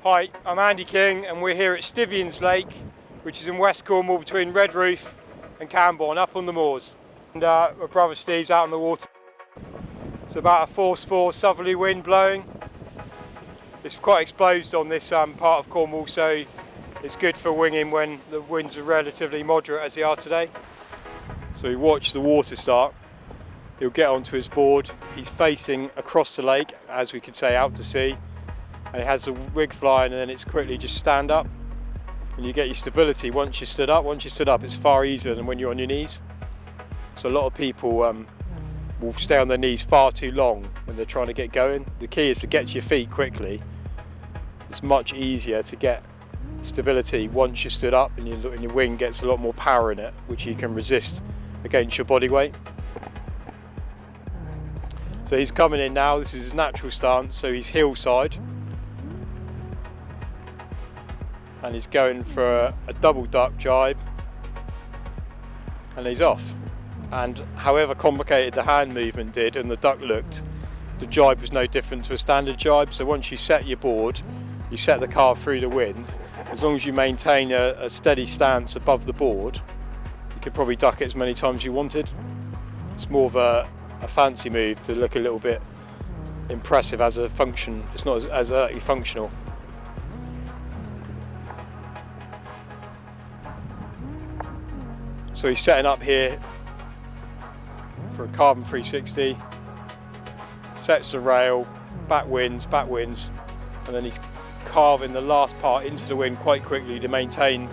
Hi, I'm Andy King and we're here at Stivians Lake, which is in West Cornwall between Redroof and Camborne, up on the moors. And my brother Steve's out on the water. It's about a force 4 southerly wind blowing. It's quite exposed on this part of Cornwall, so it's good for winging when the winds are relatively moderate as they are today. So you watch the water start. He'll get onto his board. He's facing across the lake, as we could say, out to sea. And it has the rig flying, and then it's quickly just stand up. And you get your stability once you're stood up. Once you're stood up, it's far easier than when you're on your knees. So a lot of people will stay on their knees far too long when they're trying to get going. The key is to get to your feet quickly. It's much easier to get stability once you're stood up, and your wing gets a lot more power in it, which you can resist against your body weight. So he's coming in now. This is his natural stance, so he's heel side. And he's going for a double duck jibe, and he's off. And however complicated the hand movement did and the duck looked, the jibe was no different to a standard jibe. So once you set your board, you set the car through the wind, as long as you maintain a steady stance above the board, you could probably duck it as many times as you wanted. It's more of a fancy move to look a little bit impressive as a function. It's not as functional. So he's setting up here for a carbon 360, sets the rail, back winds, and then he's carving the last part into the wind quite quickly to maintain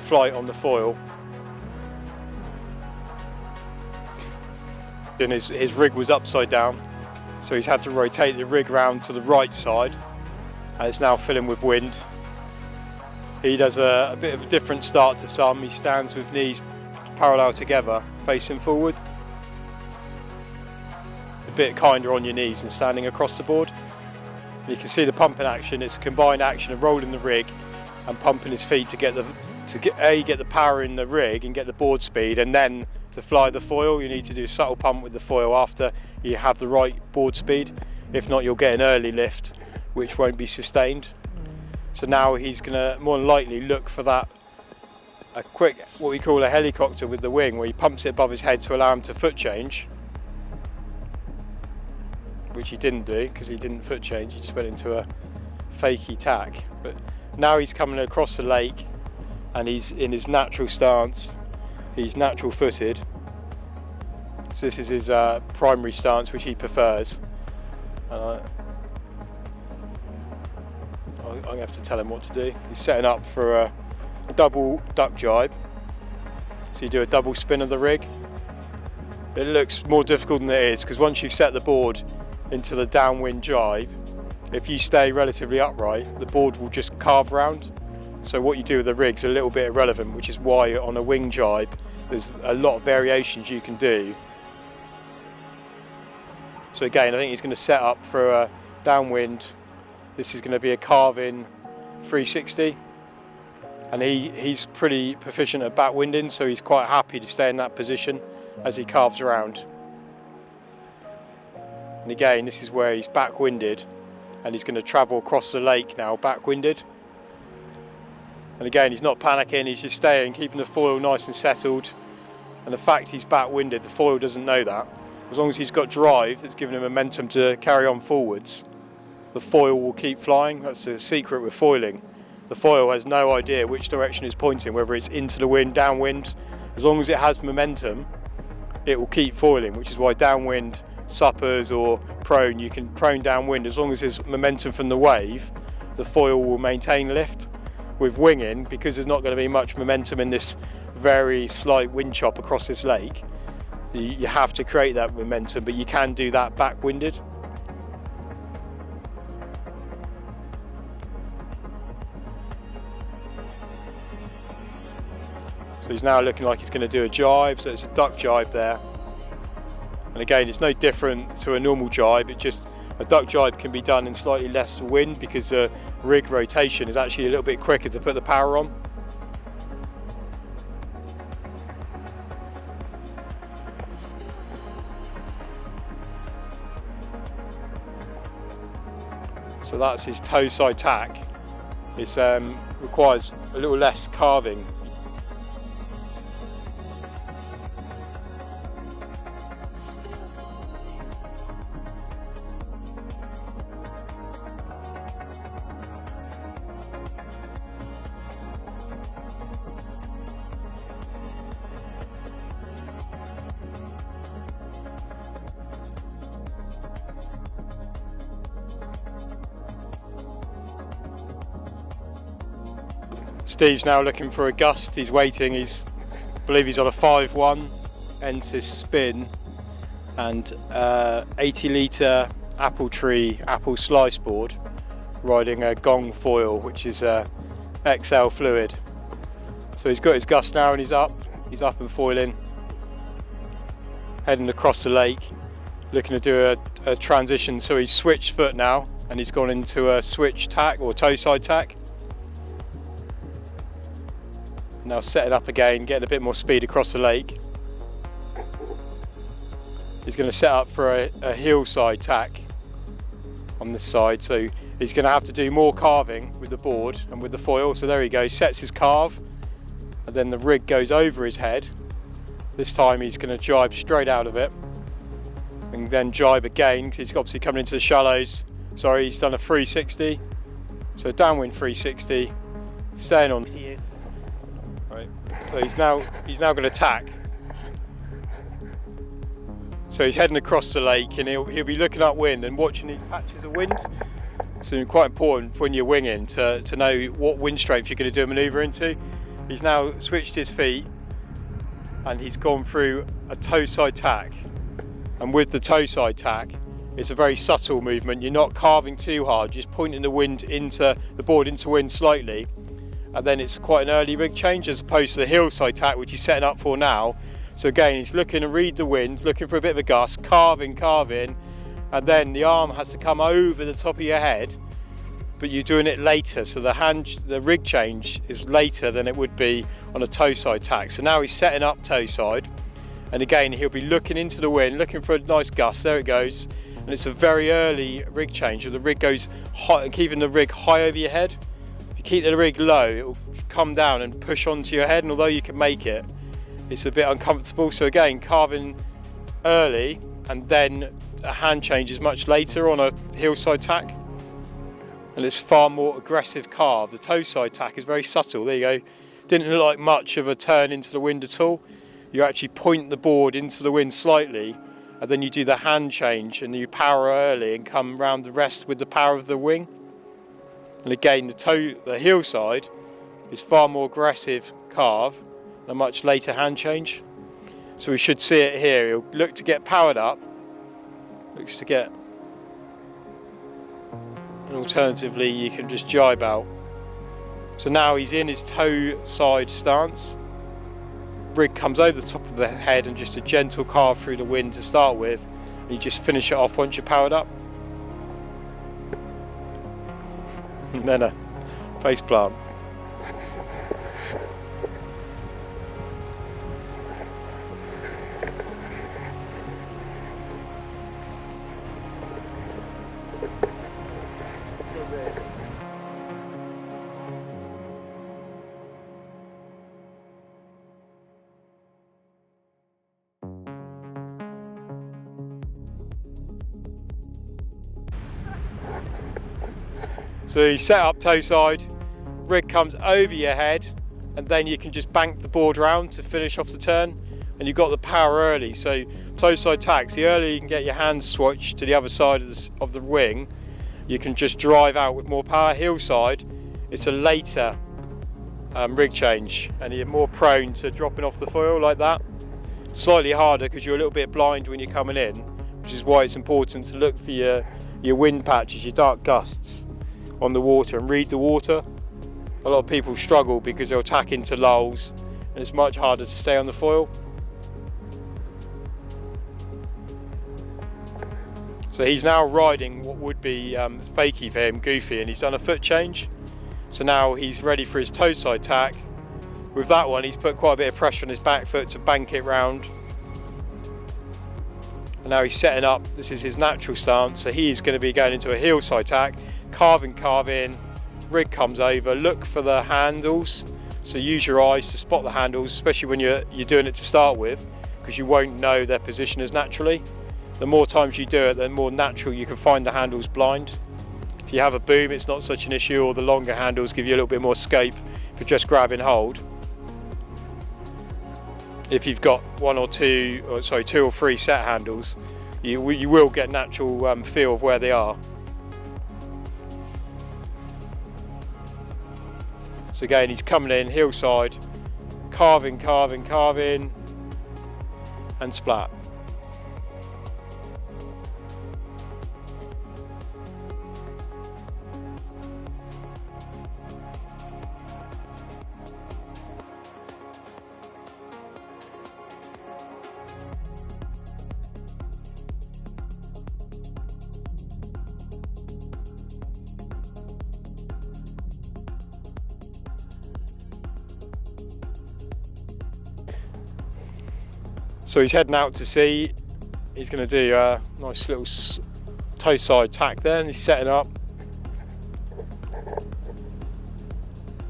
flight on the foil. And his rig was upside down, so he's had to rotate the rig round to the right side, and it's now filling with wind. He does a bit of a different start to some. He stands with knees parallel together, facing forward. A bit kinder on your knees and standing across the board. You can see the pumping action. It's a combined action of rolling the rig and pumping his feet to get the power in the rig and get the board speed, and then to fly the foil you need to do a subtle pump with the foil after you have the right board speed. If not, you'll get an early lift which won't be sustained. So now he's going to more than likely look for that a quick, what we call a helicopter with the wing, where he pumps it above his head to allow him to foot change, which he didn't do because he didn't foot change, he just went into a fakey tack. But now he's coming across the lake and he's in his natural stance, he's natural footed, so this is his primary stance which he prefers. I'm going to have to tell him what to do. He's setting up for a double duck jibe, so you do a double spin of the rig. It looks more difficult than it is, because once you've set the board into the downwind jibe, if you stay relatively upright, the board will just carve round. So what you do with the rig's a little bit irrelevant, which is why on a wing jibe there's a lot of variations you can do. So again, I think he's going to set up for a downwind. This is going to be a carving 360. And he's pretty proficient at backwinding, so he's quite happy to stay in that position as he carves around. And again, this is where he's backwinded, and he's going to travel across the lake now backwinded. And again, he's not panicking, he's just staying, keeping the foil nice and settled. And the fact he's backwinded, the foil doesn't know that. As long as he's got drive that's giving him momentum to carry on forwards, the foil will keep flying. That's the secret with foiling. The foil has no idea which direction it's pointing, whether it's into the wind, downwind. As long as it has momentum, it will keep foiling, which is why downwind suppers or prone, you can prone downwind. As long as there's momentum from the wave, the foil will maintain lift. With winging, because there's not going to be much momentum in this very slight wind chop across this lake, you have to create that momentum, but you can do that backwinded. So he's now looking like he's going to do a jibe, so it's a duck jibe there. And again, it's no different to a normal jibe, it just, a duck jibe can be done in slightly less wind because the rig rotation is actually a little bit quicker to put the power on. So that's his toe side tack. It requires a little less carving. Steve's now looking for a gust. He's waiting. I believe he's on a 5-1 Ensis spin and 80 litre apple slice board, riding a gong foil, which is XL fluid. So he's got his gust now and he's up and foiling, heading across the lake, looking to do a transition. So he's switched foot now and he's gone into a switch tack or toe side tack. Now setting up again, getting a bit more speed across the lake. He's going to set up for a hillside tack on this side, so he's going to have to do more carving with the board and with the foil. So there he goes, sets his carve, and then the rig goes over his head. This time he's going to jibe straight out of it, and then jibe again, because he's obviously coming into the shallows. Sorry, he's done a 360, so a downwind 360, staying on. Right. So he's now going to tack. So he's heading across the lake, and he'll be looking upwind and watching these patches of wind. So quite important when you're winging to know what wind strength you're going to do a manoeuvre into. He's now switched his feet and he's gone through a toe side tack. And with the toe side tack, it's a very subtle movement. You're not carving too hard, just pointing the board into wind slightly. And then it's quite an early rig change as opposed to the hillside tack, which he's setting up for now. So again, he's looking to read the wind, looking for a bit of a gust, carving, and then the arm has to come over the top of your head, but you're doing it later. So the rig change is later than it would be on a toe side tack. So now he's setting up toe side, and again, he'll be looking into the wind, looking for a nice gust. There it goes. And it's a very early rig change. The rig goes high, and keeping the rig high over your head. Keep the rig low, it will come down and push onto your head, and although you can make it, it's a bit uncomfortable. So again, carving early, and then a hand change is much later on a hillside tack, and it's far more aggressive carve. The toe side tack is very subtle. There you go. Didn't look like much of a turn into the wind at all. You actually point the board into the wind slightly, and then you do the hand change and you power early and come round the rest with the power of the wing. And again, the hillside is far more aggressive carve and a much later hand change. So we should see it here. He'll look to get powered up, looks to get, and alternatively you can just jibe out. So now he's in his toe side stance. Rig comes over the top of the head and just a gentle carve through the wind to start with, and you just finish it off once you're powered up. And then a face plant. So you set up toe side, rig comes over your head, and then you can just bank the board round to finish off the turn, and you've got the power early. So toe side tacks, the earlier you can get your hands switched to the other side of the wing, you can just drive out with more power. Hillside, it's a later rig change, and you're more prone to dropping off the foil like that. Slightly harder because you're a little bit blind when you're coming in, which is why it's important to look for your wind patches, your dark gusts on the water, and read the water. A lot of people struggle because they'll tack into lulls and it's much harder to stay on the foil. So he's now riding what would be fakie for him, goofy, and he's done a foot change. So now he's ready for his toe side tack. With that one, he's put quite a bit of pressure on his back foot to bank it round. And now he's setting up, this is his natural stance, so he's going to be going into a hillside tack, carve in, rig comes over, look for the handles. So use your eyes to spot the handles, especially when you're doing it to start with, because you won't know their position as naturally. The more times you do it, the more natural you can find the handles blind. If you have a boom, it's not such an issue, or the longer handles give you a little bit more scope for just grab and hold. If you've got two or three set handles, you will get natural feel of where they are. So again, he's coming in hillside, carving, and splat. So he's heading out to sea. He's going to do a nice little toe side tack there, and he's setting up.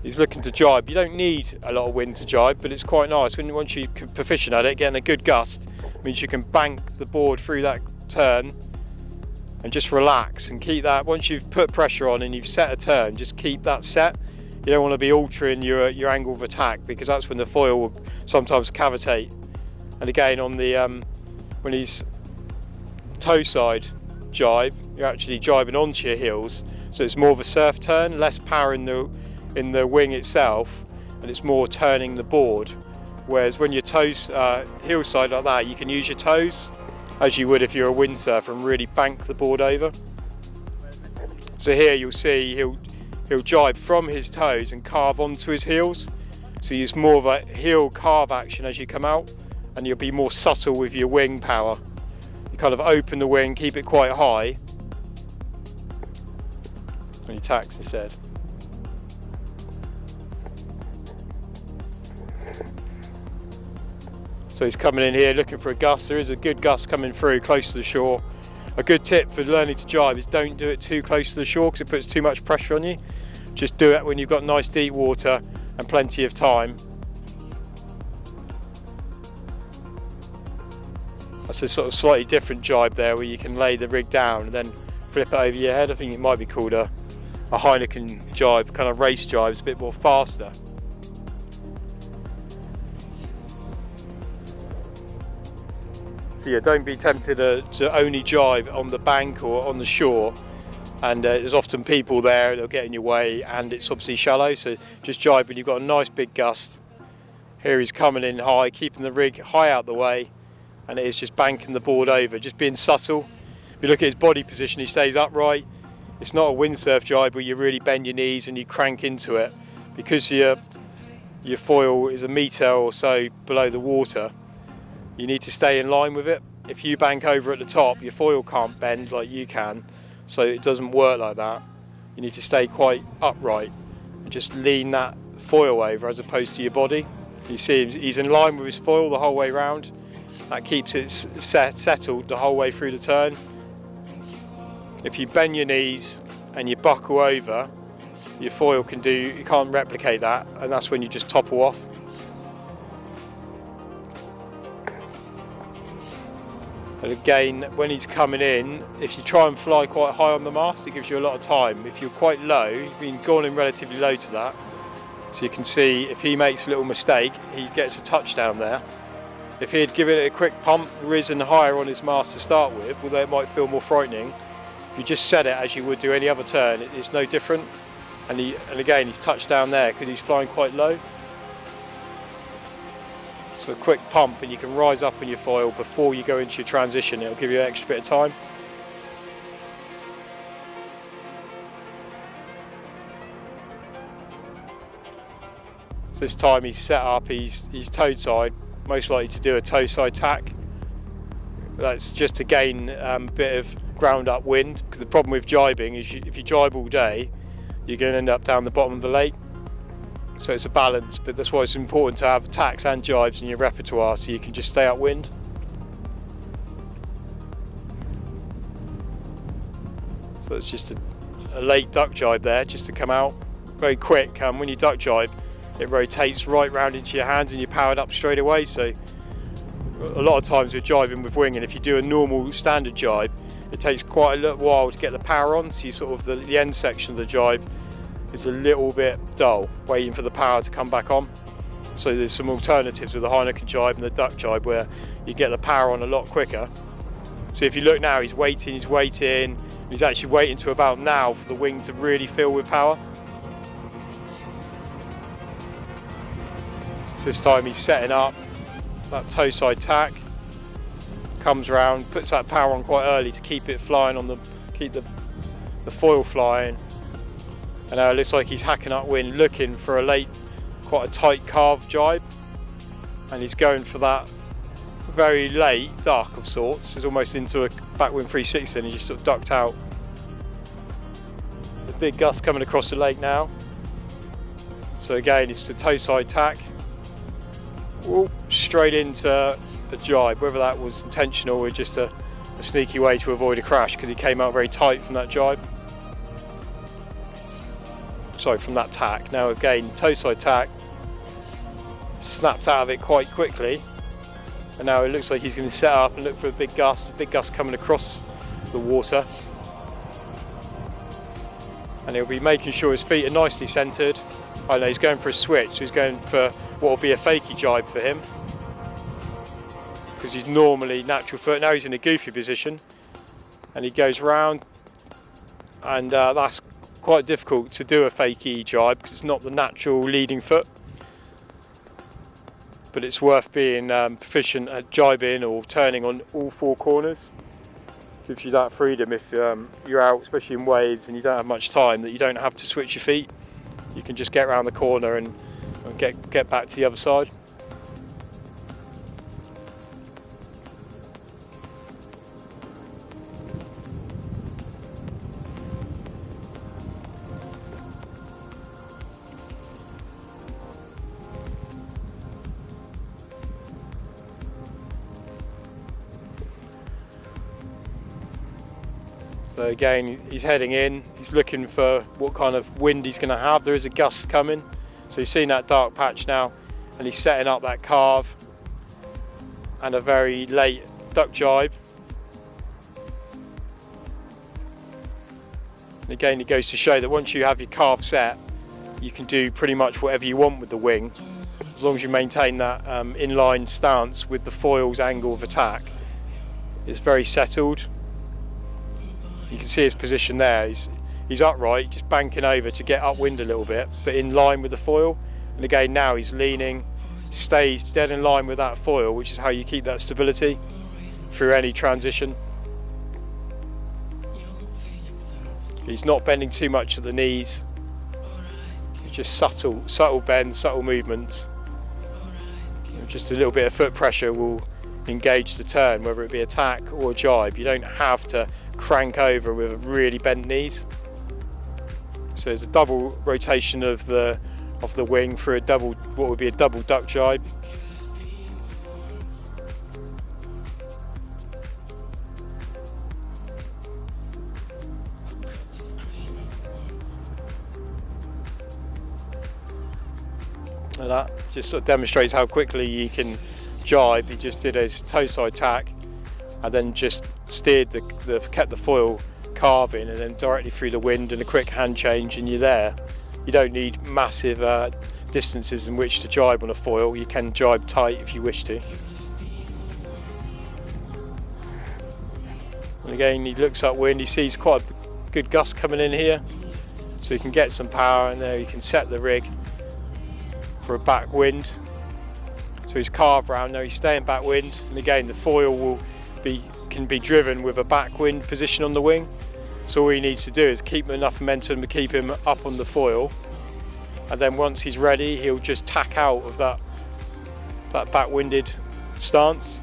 He's looking to jibe. You don't need a lot of wind to jibe, but it's quite nice. Once you're proficient at it, getting a good gust means you can bank the board through that turn and just relax and keep that. Once you've put pressure on and you've set a turn, just keep that set. You don't want to be altering your angle of attack, because that's when the foil will sometimes cavitate. And again, on the when he's toe side jibe, you're actually jibing onto your heels, so it's more of a surf turn, less power in the wing itself, and it's more turning the board. Whereas when you're toes heel side like that, you can use your toes as you would if you're a windsurfer and really bank the board over. So here you'll see he'll jibe from his toes and carve onto his heels. So use more of a heel carve action as you come out, and you'll be more subtle with your wing power. You kind of open the wing, keep it quite high, and he tacks instead. So he's coming in here looking for a gust. There is a good gust coming through close to the shore. A good tip for learning to jibe is don't do it too close to the shore, because it puts too much pressure on you. Just do it when you've got nice deep water and plenty of time. That's a sort of slightly different jibe there, where you can lay the rig down and then flip it over your head. I think it might be called a Heineken jibe, kind of race jibe. It's a bit more faster. So yeah, don't be tempted to only jibe on the bank or on the shore, and there's often people there, they'll get in your way, and it's obviously shallow, so just jibe when you've got a nice big gust. Here he's coming in high, keeping the rig high out the way, and it is just banking the board over, just being subtle. If you look at his body position, he stays upright. It's not a windsurf jibe where you really bend your knees and you crank into it, because your foil is a metre or so below the water. You need to stay in line with it. If you bank over at the top, your foil can't bend like you can, so it doesn't work like that. You need to stay quite upright and just lean that foil over as opposed to your body. You see he's in line with his foil the whole way round. That keeps it settled the whole way through the turn. If you bend your knees and you buckle over, your foil you can't replicate that, and that's when you just topple off. And again, when he's coming in, if you try and fly quite high on the mast, it gives you a lot of time. If you're quite low, you've been gone in relatively low to that. So you can see if he makes a little mistake, he gets a touchdown there. If he had given it a quick pump, risen higher on his mast to start with, although it might feel more frightening, if you just set it as you would do any other turn, it's no different. And again, he's touched down there because he's flying quite low. So a quick pump and you can rise up on your foil before you go into your transition. It'll give you an extra bit of time. So this time he's set up, he's toe side, most likely to do a toe side tack. That's just to gain a bit of ground up wind, because the problem with jibing is if you jibe all day, you're going to end up down the bottom of the lake. So it's a balance, but that's why it's important to have tacks and jibes in your repertoire, so you can just stay upwind. So it's just a late duck jibe there, just to come out. very quick. When you duck jibe, it rotates right round into your hands and you're powered up straight away. So a lot of times with jibing with wing, and if you do a normal standard jibe, it takes quite a little while to get the power on. So you sort of the end section of the jibe is a little bit dull, waiting for the power to come back on. So there's some alternatives with the Heineken jibe and the duck jibe where you get the power on a lot quicker. So if you look now, he's waiting, he's actually waiting to about now for the wing to really fill with power. So this time he's setting up that toe side tack, comes around, puts that power on quite early to keep it flying on keep the foil flying. And now it looks like he's hacking up wind, looking for a late, quite a tight carve jibe, and he's going for that very late duck of sorts. It's almost into a backwind 360 and he just sort of ducked out. The big gust coming across the lake now. So again, it's the toe side tack. Whoop, straight into a jibe, whether that was intentional or just a sneaky way to avoid a crash, because he came out very tight from that jibe. Sorry, from that tack. Now again, toe side tack, snapped out of it quite quickly, and now it looks like he's going to set up and look for a big gust coming across the water, and he'll be making sure his feet are nicely centered. I know he's going for a switch, so he's going for what will be a fakie jibe for him, because he's normally natural foot. Now he's in a goofy position and he goes round, and that's quite difficult to do a fakie jibe because it's not the natural leading foot, but it's worth being proficient at jibing or turning on all four corners. Gives you that freedom if you're out, especially in waves, and you don't have much time, that you don't have to switch your feet. You can just get around the corner and get back to the other side. So again, he's heading in, he's looking for what kind of wind he's going to have. There is a gust coming, so he's seen that dark patch now, and he's setting up that carve and a very late duck jibe. And again, it goes to show that once you have your carve set, you can do pretty much whatever you want with the wing, as long as you maintain that inline stance with the foil's angle of attack. It's very settled. You can see his position there. He's upright, just banking over to get upwind a little bit, but in line with the foil. And again, now he's leaning, stays dead in line with that foil, which is how you keep that stability through any transition. He's not bending too much at the knees. It's just subtle bends, subtle movements. Just a little bit of foot pressure will engage the turn, whether it be a tack or a jibe. You don't have to crank over with really bent knees. So there's a double rotation of the wing through what would be a double duck jibe. And that just sort of demonstrates how quickly you can jibe. He just did his toe side tack and then just steered kept the foil carving, and then directly through the wind and a quick hand change, and you're there. You don't need massive distances in which to jibe on a foil. You can jibe tight if you wish to. And again, he looks upwind, he sees quite a good gust coming in here, so he can get some power, and there you can set the rig for a backwind. So he's carved round, now he's staying backwind, and again the foil can be driven with a backwind position on the wing. So all he needs to do is keep enough momentum to keep him up on the foil, and then once he's ready, he'll just tack out of that backwinded stance.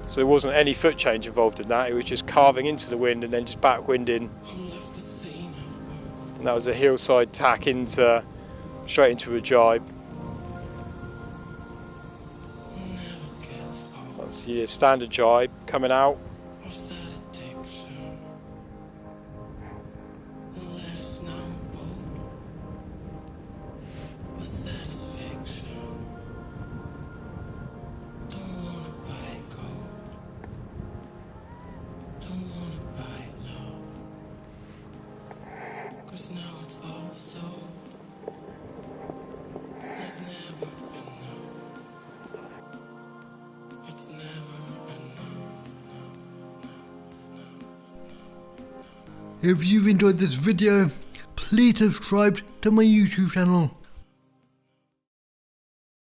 So there wasn't any foot change involved in that, it was just carving into the wind and then just backwinding. And that was a heel side tack straight into a jibe. That's your standard jibe coming out. 'Cause now it's all so. It's never enough. It's never enough. If you've enjoyed this video, please subscribe to my YouTube channel.